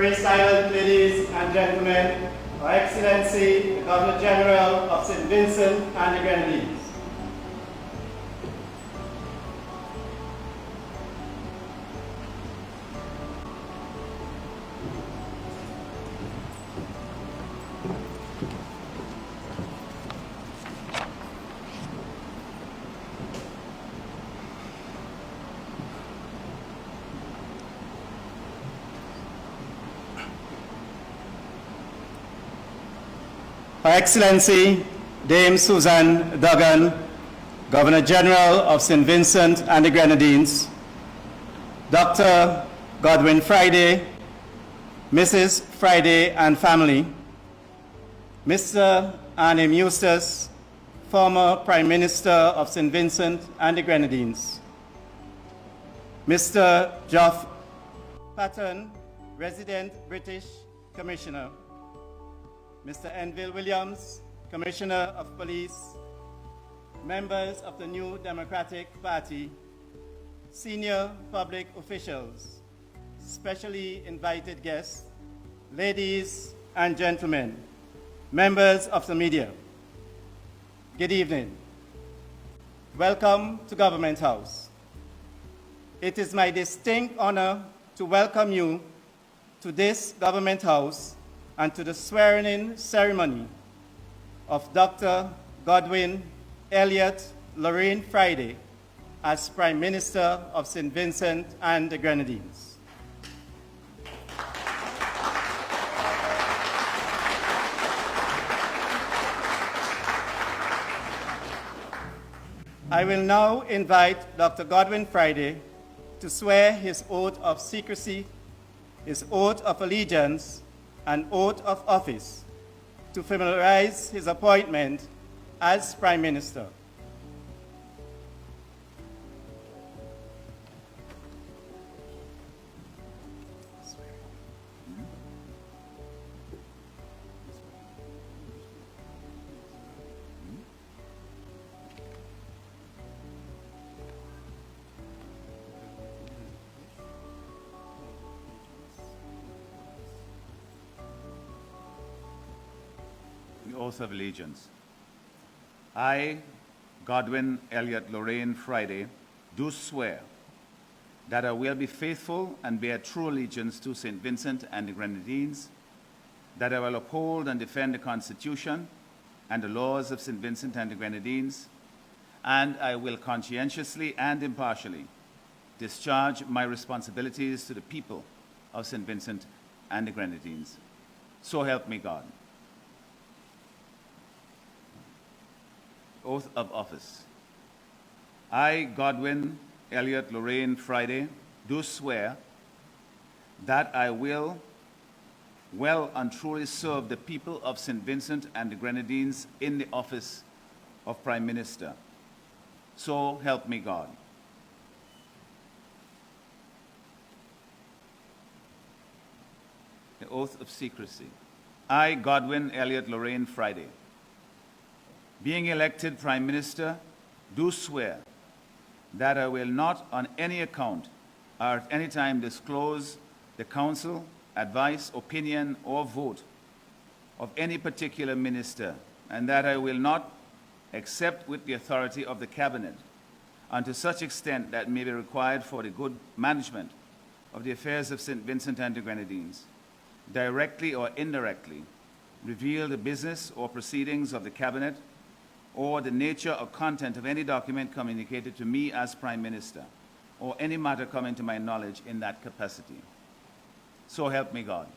Very silent ladies and gentlemen, Her Excellency, the Governor General of St. Vincent and the Grenadines. Her Excellency, Dame Susan Duggan, Governor General of St. Vincent and the Grenadines, Dr. Godwin Friday, Mrs. Friday and family, Mr. A.N Eustace, former Prime Minister of St. Vincent and the Grenadines, Mr. Geoff Patton, resident British Commissioner, Mr. Enville Williams, Commissioner of Police, members of the New Democratic Party, senior public officials, specially invited guests, ladies and gentlemen, members of the media, good evening. Welcome to Government House. It is my distinct honor to welcome you to this Government House and to the swearing-in ceremony of Dr. Godwin Elliott Lorraine Friday as Prime Minister of St. Vincent and the Grenadines. I will now invite Dr. Godwin Friday to swear his oath of secrecy, his oath of allegiance, and oath of office to familiarize his appointment as Prime Minister. Oath of allegiance. I, Godwin Elliott Lorraine Friday, do swear that I will be faithful and bear true allegiance to St. Vincent and the Grenadines, that I will uphold and defend the Constitution and the laws of St. Vincent and the Grenadines, and I will conscientiously and impartially discharge my responsibilities to the people of St. Vincent and the Grenadines. So help me God. Oath of office. I, Godwin Elliott Lorraine Friday, do swear that I will well and truly serve the people of St. Vincent and the Grenadines in the office of Prime Minister. So help me God. The oath of secrecy. I, Godwin Elliott Lorraine Friday, being elected Prime Minister, do swear that I will not on any account or at any time disclose the counsel, advice, opinion, or vote of any particular minister, and that I will not, except with the authority of the Cabinet, and to such extent that may be required for the good management of the affairs of St. Vincent and the Grenadines, directly or indirectly reveal the business or proceedings of the Cabinet or the nature or content of any document communicated to me as Prime Minister, or any matter coming to my knowledge in that capacity. So help me God.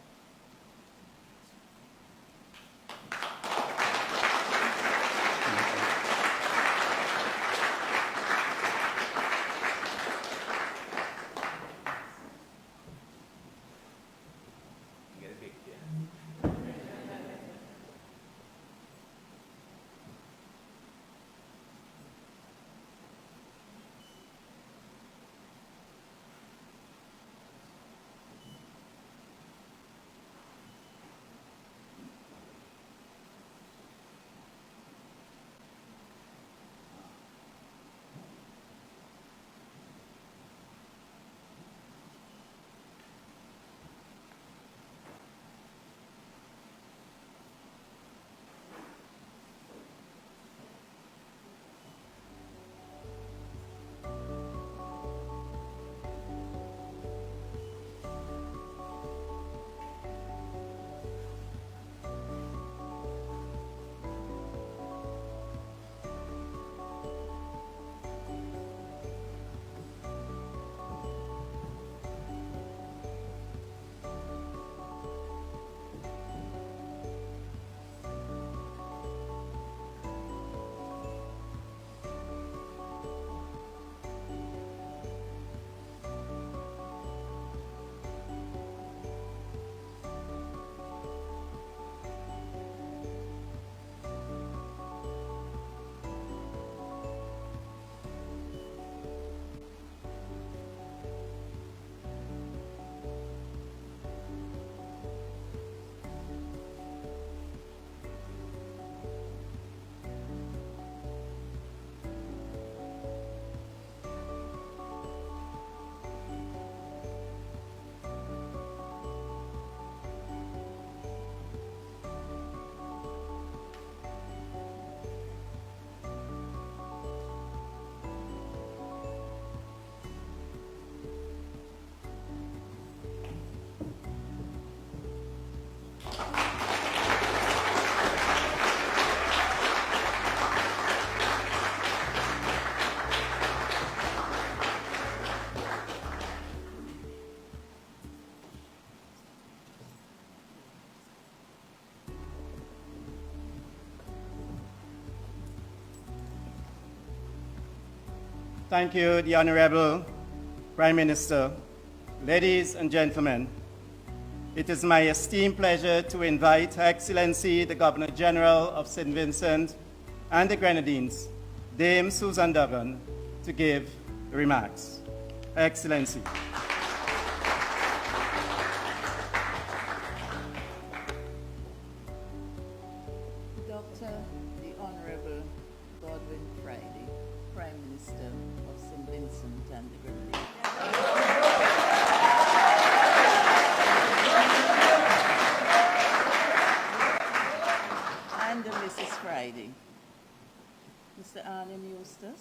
Thank you, the Honorable Prime Minister. Ladies and gentlemen, it is my esteemed pleasure to invite Her Excellency the Governor General of St. Vincent and the Grenadines, Dame Susan Duggan, to give remarks. Her Excellency. Dr. the Honorable Godwin Friday, Prime Minister of St. Vincent and the Grenadines. And Mrs. Friday. Mr. A.N.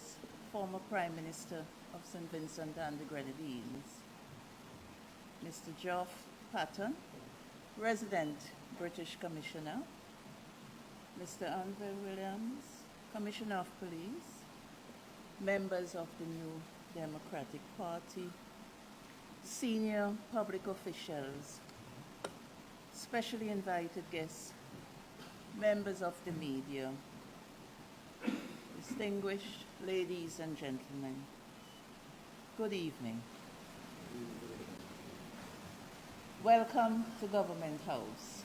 former Prime Minister of St. Vincent and the Grenadines. Mr. Geoff Patton, resident British Commissioner. Mr. Andre Williams, Commissioner of Police, members of the New Democratic Party, senior public officials, specially invited guests, members of the media, distinguished ladies and gentlemen, good evening. Welcome to Government House,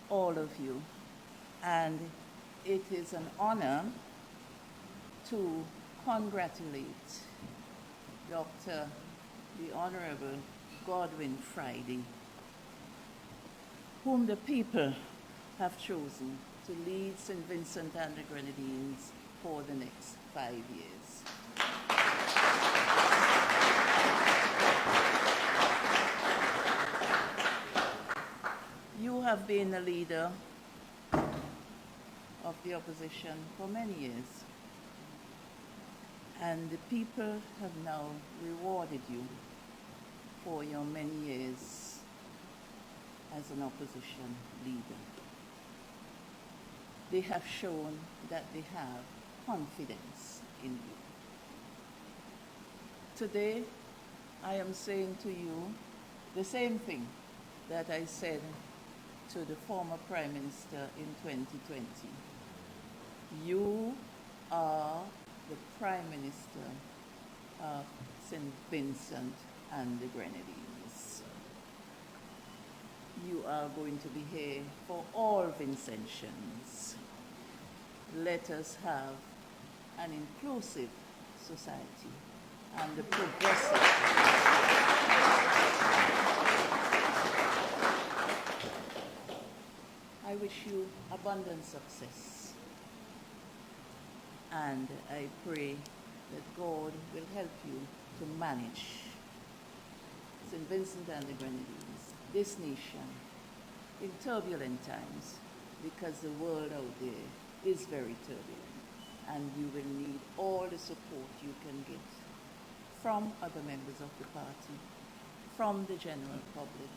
all of you. And it is an honor to congratulate Dr. the Honorable Godwin Friday, whom the people have chosen to lead St. Vincent and the Grenadines for the next 5 years. You have been a leader of the opposition for many years, and the people have now rewarded you for your many years as an opposition leader. They have shown that they have confidence in you. Today, I am saying to you the same thing that I said to the former Prime Minister in 2020. You are the Prime Minister of St. Vincent and the Grenadines. You are going to be here for all Vincentians. Let us have an inclusive society and a progressive. I wish you abundant success. And I pray that God will help you to manage St. Vincent and the Grenadines, this nation, in turbulent times, because the world out there is very turbulent, and you will need all the support you can get from other members of the party, from the general public,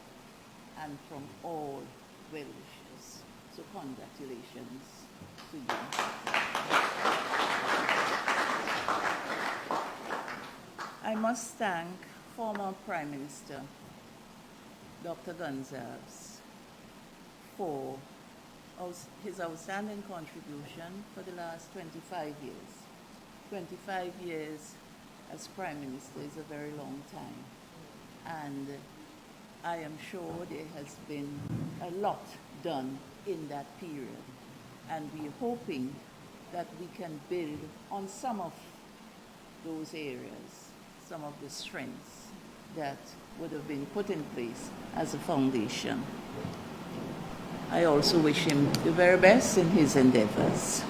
and from all well-wishers. So congratulations to you. I must thank former Prime Minister Dr. Gonsalves for his outstanding contribution for the last 25 years. 25 years as Prime Minister is a very long time, and I am sure there has been a lot done in that period, and we are hoping that we can build on some of those areas, some of the strengths that would have been put in place as a foundation. I also wish him the very best in his endeavors.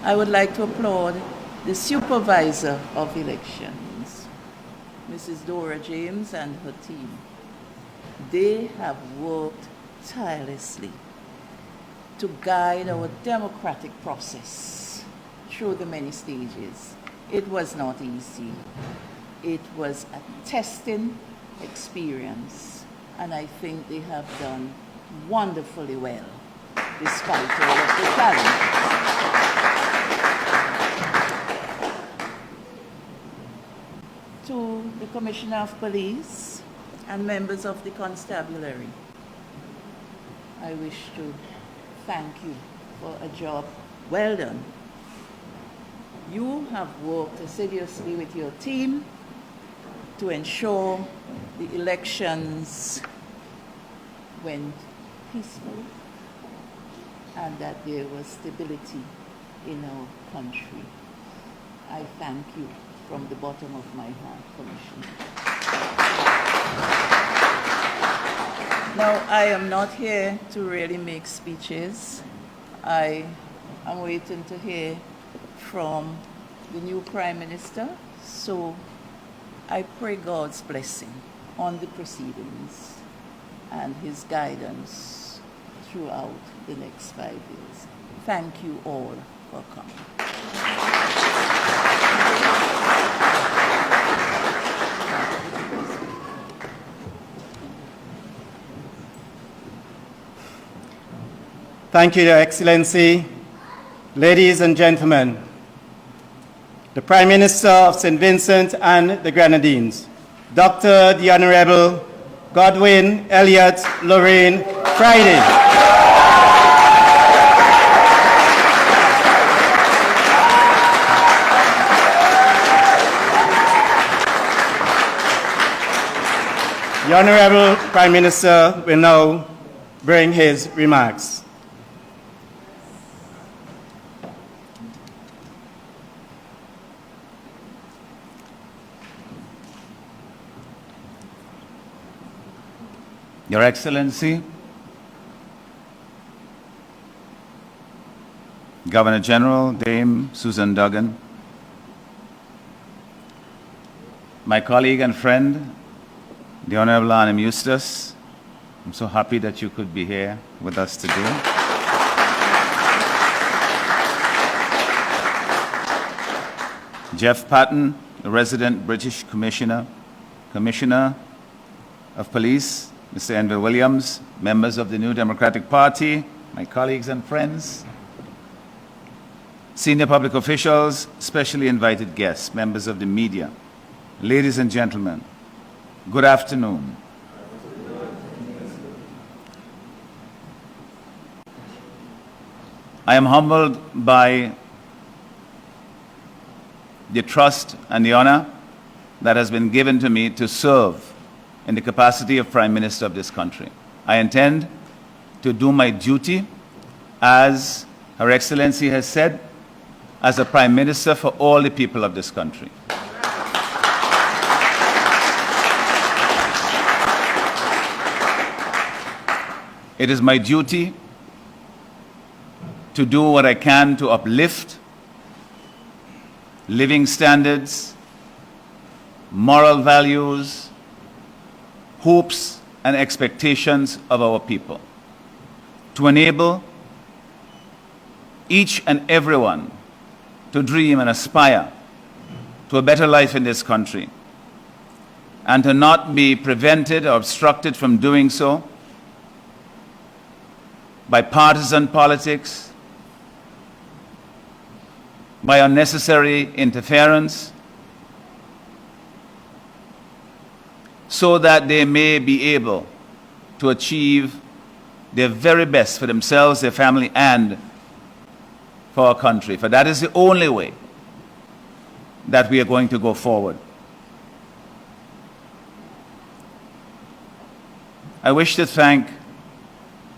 I would like to applaud the Supervisor of Elections, Mrs. Dora James and her team. They have worked tirelessly to guide our democratic process through the many stages. It was not easy. It was a testing experience, and I think they have done wonderfully well, despite all of the challenges. To the Commissioner of Police and members of the Constabulary, I wish to thank you for a job well done. You have worked assiduously with your team to ensure the elections went peacefully and that there was stability in our country. I thank you from the bottom of my heart, Commissioner. Now, I am not here to really make speeches. I am waiting to hear from the new Prime Minister, so I pray God's blessing on the proceedings and his guidance throughout the next 5 years. Thank you all for coming. Thank you, Your Excellency. Ladies and gentlemen, the Prime Minister of St. Vincent and the Grenadines, Dr. the Honorable Godwin Elliott Lorraine Friday. The Honorable Prime Minister will now bring his remarks. Your Excellency, Governor General Dame Susan Duggan, my colleague and friend, the Honorable Alleyne Eustace, I'm so happy that you could be here with us today. Jeff Patton, the resident British Commissioner of Police, Mr. Enver Williams, members of the New Democratic Party, my colleagues and friends, senior public officials, specially invited guests, members of the media, ladies and gentlemen, good afternoon. I am humbled by the trust and the honor that has been given to me to serve in the capacity of Prime Minister of this country. I intend to do my duty, as Her Excellency has said, as a Prime Minister for all the people of this country. It is my duty to do what I can to uplift living standards, moral values, hopes and expectations of our people, to enable each and everyone to dream and aspire to a better life in this country, and to not be prevented or obstructed from doing so by partisan politics, by unnecessary interference, so that they may be able to achieve their very best for themselves, their family, and for our country. For that is the only way that we are going to go forward. I wish to thank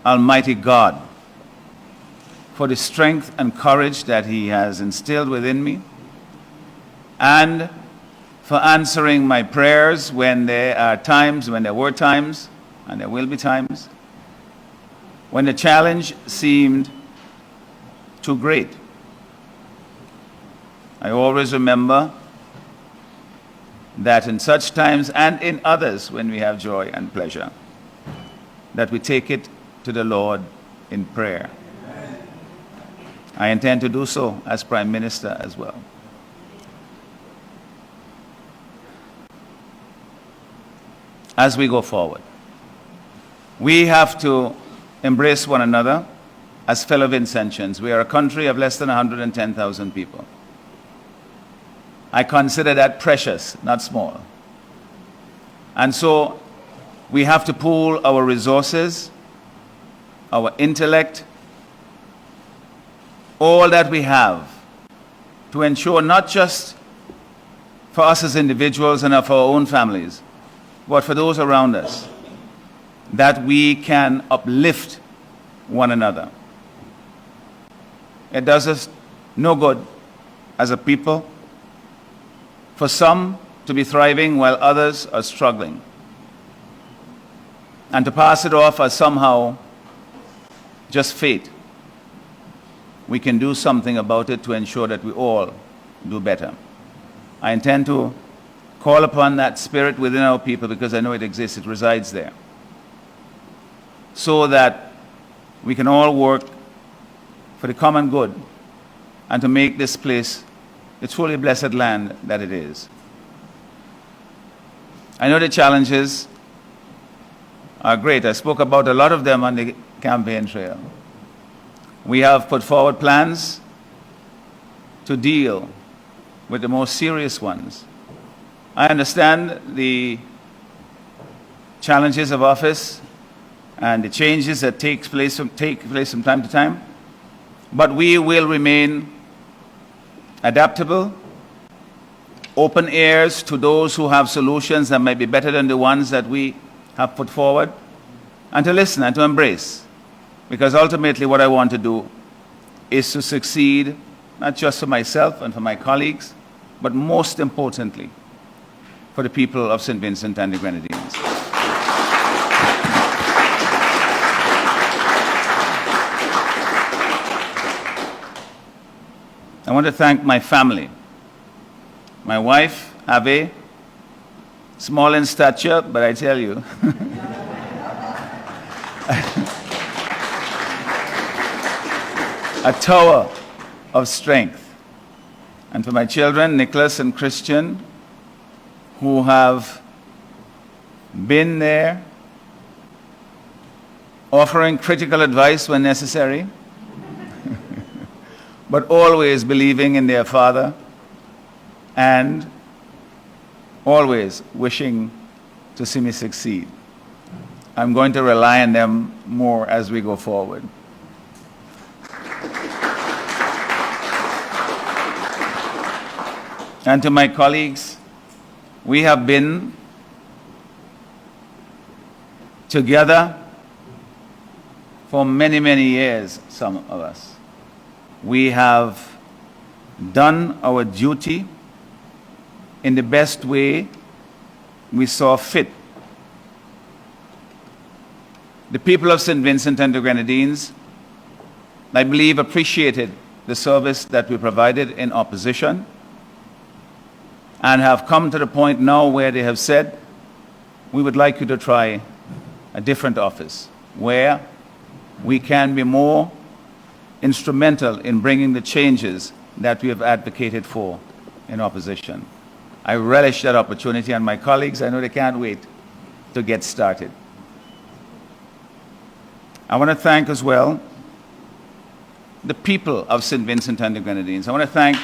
Almighty God for the strength and courage that He has instilled within me, and for answering my prayers when there were times, and there will be times, when the challenge seemed too great. I always remember that in such times, and in others when we have joy and pleasure, that we take it to the Lord in prayer. I intend to do so as Prime Minister as well. As we go forward, we have to embrace one another as fellow Vincentians. We are a country of less than 110,000 people. I consider that precious, not small. And so we have to pool our resources, our intellect, all that we have, to ensure not just for us as individuals and for our own families, but for those around us, that we can uplift one another. It does us no good as a people for some to be thriving while others are struggling, and to pass it off as somehow just fate. We can do something about it to ensure that we all do better. I intend to call upon that spirit within our people, because I know it exists, it resides there, so that we can all work for the common good and to make this place the truly blessed land that it is. I know the challenges are great. I spoke about a lot of them on the campaign trail. We have put forward plans to deal with the most serious ones. I understand the challenges of office and the changes that take place from time to time, but we will remain adaptable, open ears to those who have solutions that might be better than the ones that we have put forward, and to listen and to embrace. Because ultimately what I want to do is to succeed, not just for myself and for my colleagues, but most importantly, for the people of St. Vincent and the Grenadines. I want to thank my family. My wife, A.A.N, small in stature, but I tell you, a tower of strength. And for my children, Nicholas and Christian, who have been there, offering critical advice when necessary, but always believing in their father and always wishing to see me succeed. I'm going to rely on them more as we go forward. And to my colleagues, we have been together for many, many years, some of us. We have done our duty in the best way we saw fit. The people of St. Vincent and the Grenadines, I believe, appreciated the service that we provided in opposition, and have come to the point now where they have said, we would like you to try a different office, where we can be more instrumental in bringing the changes that we have advocated for in opposition. I relish that opportunity, and my colleagues, I know they can't wait to get started. I want to thank as well the people of St. Vincent and the Grenadines. I want to thank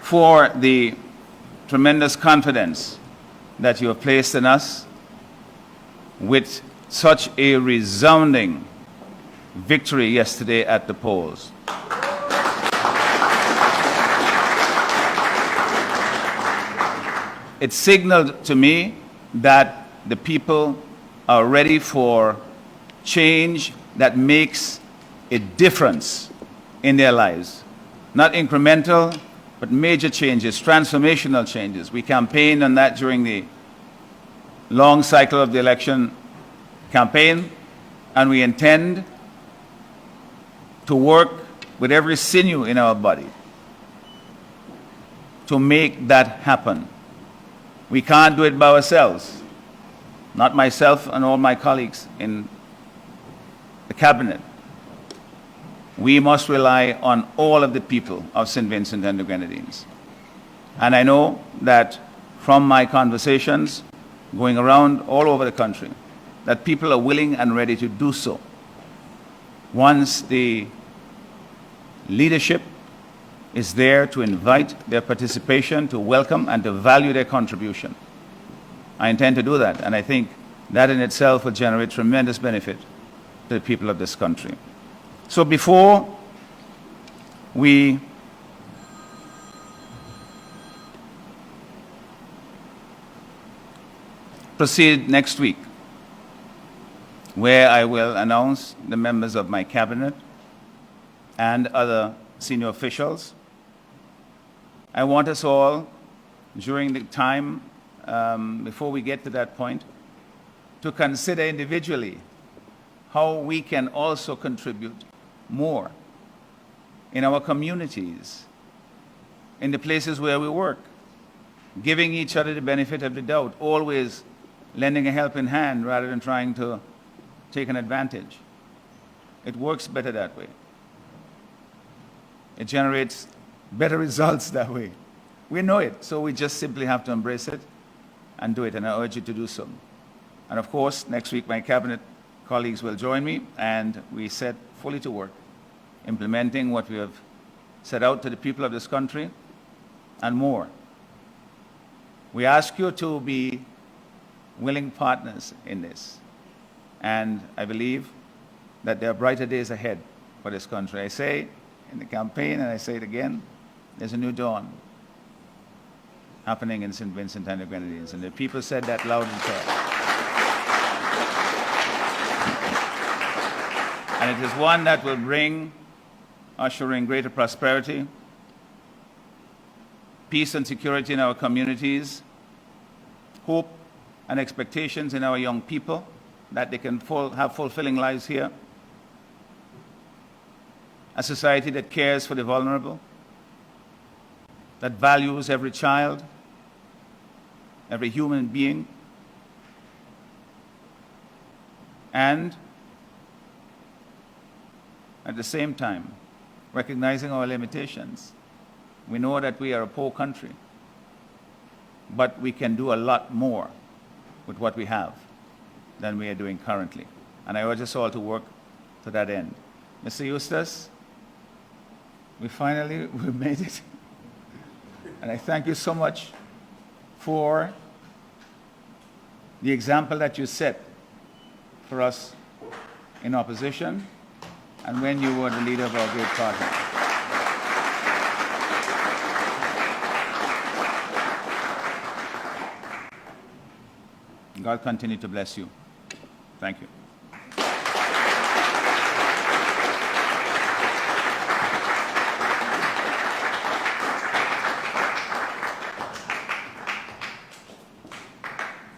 for the tremendous confidence that you have placed in us with such a resounding victory yesterday at the polls. It signaled to me that the people are ready for change that makes a difference in their lives. Not incremental, but major changes, transformational changes. We campaigned on that during the long cycle of the election campaign, and we intend to work with every sinew in our body to make that happen. We can't do it by ourselves. Not myself and all my colleagues in the cabinet. We must rely on all of the people of St. Vincent and the Grenadines. And I know that from my conversations going around all over the country, that people are willing and ready to do so once the leadership is there to invite their participation, to welcome and to value their contribution. I intend to do that, and I think That in itself will generate tremendous benefit to the people of this country. So before we proceed next week, where I will announce the members of my cabinet and other senior officials, I want us all, during the time before we get to that point, to consider individually how we can also contribute more in our communities, in the places where we work, giving each other the benefit of the doubt, always lending a helping hand rather than trying to take an advantage. It works better that way. It generates better results that way. We know it, so we just simply have to embrace it and do it, and I urge you to do so. And of course, next week my cabinet colleagues will join me, and we set fully to work, implementing what we have set out to the people of this country and more. We ask you to be willing partners in this, and I believe that there are brighter days ahead for this country. I say in the campaign, and I say it again, there's a new dawn happening in St. Vincent and the Grenadines, and the people said that loud and clear. And it is one that will bring, ushering greater prosperity, peace and security in our communities, hope and expectations in our young people that they can have fulfilling lives here, a society that cares for the vulnerable, that values every child, every human being, and at the same time, recognizing our limitations. We know that we are a poor country, but we can do a lot more with what we have than we are doing currently. And I urge us all to work to that end. Mr. Eustace, we made it. And I thank you so much for the example that you set for us in opposition and when you were the leader of our great party. God continue to bless you. Thank you.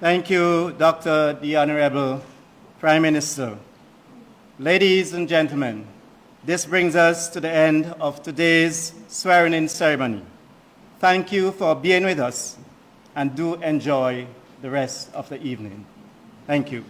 Thank you, Dr. the Honorable Prime Minister. Ladies and gentlemen, this brings us to the end of today's swearing-in ceremony. Thank you for being with us, and do enjoy the rest of the evening. Thank you.